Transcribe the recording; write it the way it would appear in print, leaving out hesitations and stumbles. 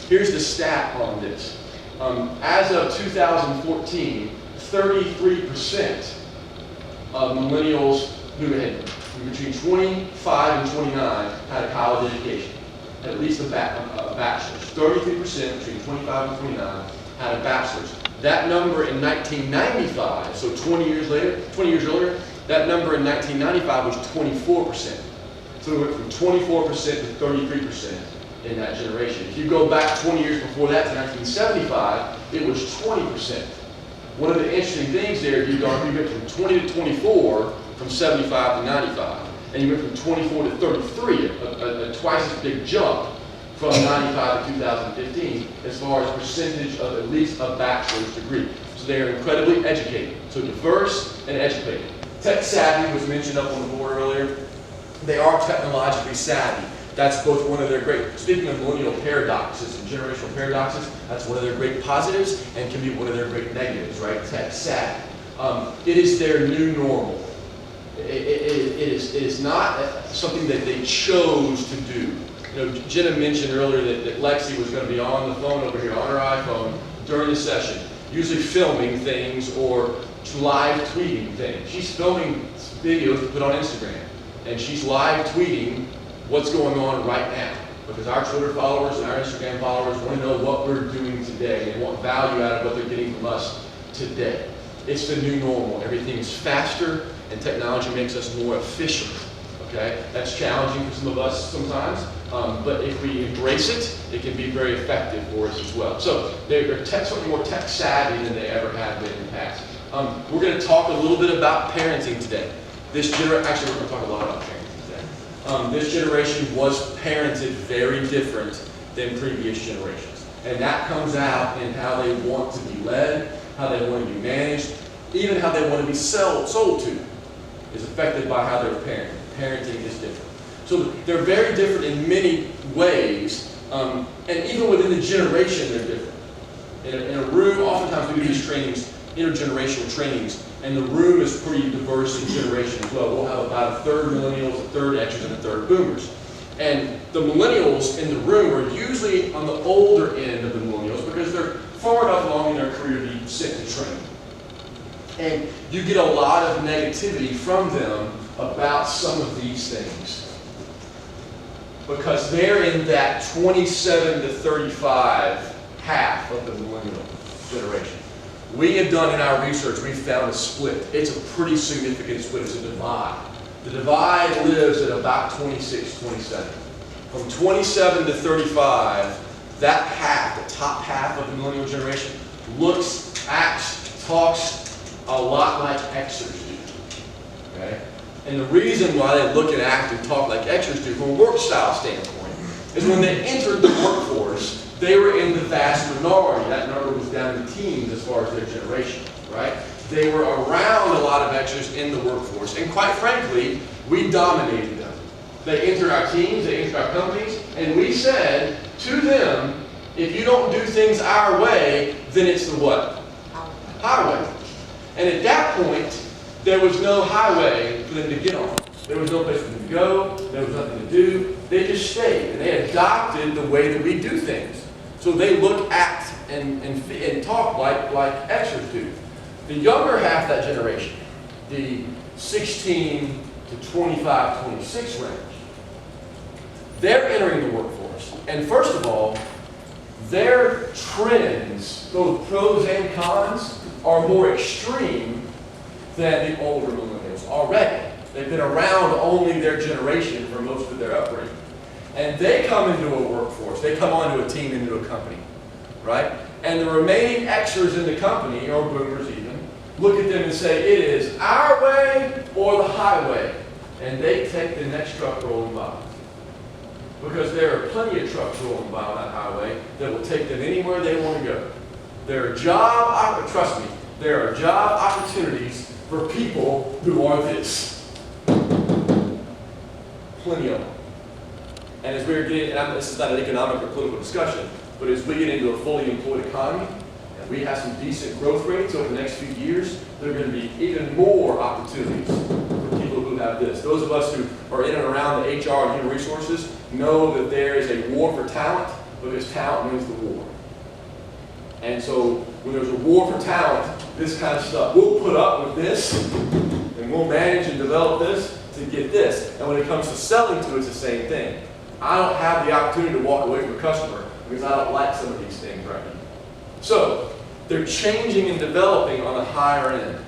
Here's the stat on this. As of 2014, 33% of millennials who had between 25 and 29 had a college education, had at least a bachelor's. 33% between 25 and 29 had a bachelor's. That number in 1995, so 20 years earlier, that number in 1995 was 24%. So we went from 24% to 33% in that generation. If you go back 20 years before that to 1975, it was 20%. One of the interesting things there, you went from 20 to 24, from 75 to 95. And you went from 24 to 33, a twice as big jump from 95 to 2015 as far as percentage of at least a bachelor's degree. So they are incredibly educated. So diverse and educated. Tech savvy was mentioned up on the board earlier. They are technologically savvy. That's both one of their great, speaking of millennial paradoxes and generational paradoxes, that's one of their great positives and can be one of their great negatives, right? Tech savvy. It is their new normal. It is not something that they chose to do. You know, Jenna mentioned earlier that Lexi was going to be on the phone over here on her iPhone during the session, usually filming things or live tweeting things. She's filming videos to put on Instagram, and she's live tweeting what's going on right now, because our Twitter followers and our Instagram followers want to know what we're doing today. They want value out of what they're getting from us today. It's the new normal. Everything is faster, and technology makes us more efficient. Okay, that's challenging for some of us sometimes, but if we embrace it, it can be very effective for us as well. So they're certainly more tech savvy than they ever have been in the past. We're going to talk a little bit about parenting today. Actually, we're going to talk a lot about parenting today. This generation was parented very different than previous generations, and that comes out in how they want to be led, how they want to be managed, even how they want to be sold to is affected by how they're parented. Parenting is different. So they're very different in many ways, and even within the generation, they're different. In a room, oftentimes we do these trainings, intergenerational trainings, and the room is pretty diverse in generation as well. We'll have about a third millennials, a third Xers, and a third boomers. And the millennials in the room are usually on the older end of the millennials because they're far enough along in their career to be sent to training. And you get a lot of negativity from them about some of these things because they're in that 27 to 35 half of the millennial generation. We have done in our research, we've found a split. It's a pretty significant split. It's a divide. The divide lives at about 26, 27. From 27 to 35, that half, the top half of the millennial generation, looks, acts, talks a lot like Xers do. Okay? And the reason why they look and act and talk like Xers do from a work style standpoint is when they entered the workforce, they were in the vast minority. That number was down in the teens as far as their generation, right? They were around a lot of Xers in the workforce, and quite frankly, we dominated them. They entered our teams, they entered our companies, and we said to them, if you don't do things our way, then it's the what? Highway. And at that point, there was no highway for them to get on. There was no place for them to go. There was nothing to do. They just stayed, and they adopted the way that we do things. So they look, act, and talk like Xers do. The younger half of that generation, the 16 to 25, 26 range, they're entering the workforce. And first of all, their trends, both pros and cons, are more extreme than the older millennials already. They've been around only their generation for most of their upbringing. And they come into a workforce, they come onto a team, into a company, right? And the remaining Xers in the company, or boomers even, look at them and say, it is our way or the highway. And they take the next truck rolling by. Because there are plenty of trucks rolling by on that highway that will take them anywhere they want to go. There are trust me, there are job opportunities for people who are this. Plenty of them. And as we're getting, and this is not an economic or political discussion, but as we get into a fully employed economy, and we have some decent growth rates over the next few years, there are going to be even more opportunities for people who have this. Those of us who are in and around the HR and human resources know that there is a war for talent because talent wins the war. And so when there's a war for talent, this kind of stuff, we'll put up with this, and we'll manage and develop this to get this. And when it comes to selling to, it's the same thing. I don't have the opportunity to walk away from a customer because I don't like some of these things right now. So they're changing and developing on the higher end.